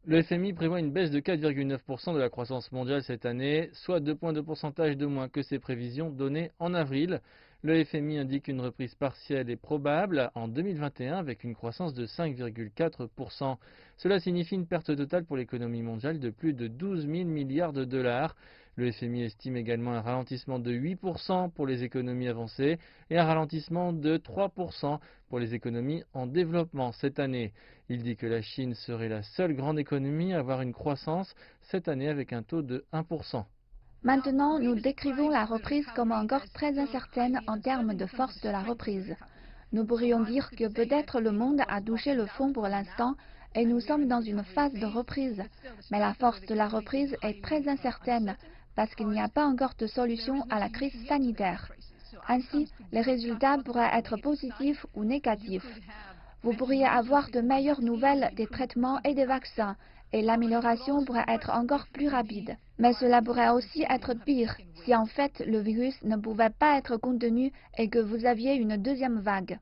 Le FMI prévoit une baisse de 4,9% de la croissance mondiale cette année, soit 2 points de pourcentage de moins que ses prévisions données en avril. Le FMI indique une reprise partielle est probable en 2021 avec une croissance de 5,4%. Cela signifie une perte totale pour l'économie mondiale de plus de 12 000 milliards de dollars. Le FMI estime également un ralentissement de 8% pour les économies avancées et un ralentissement de 3% pour les économies en développement cette année. Il dit que la Chine serait la seule grande économie à avoir une croissance cette année avec un taux de 1%. Maintenant, nous décrivons la reprise comme encore très incertaine en termes de force de la reprise. Nous pourrions dire que peut-être le monde a touché le fond pour l'instant et nous sommes dans une phase de reprise. Mais la force de la reprise est très incertaine parce qu'il n'y a pas encore de solution à la crise sanitaire. Ainsi, les résultats pourraient être positifs ou négatifs. Vous pourriez avoir de meilleures nouvelles des traitements et des vaccins, et l'amélioration pourrait être encore plus rapide. Mais cela pourrait aussi être pire, si en fait le virus ne pouvait pas être contenu et que vous aviez une deuxième vague.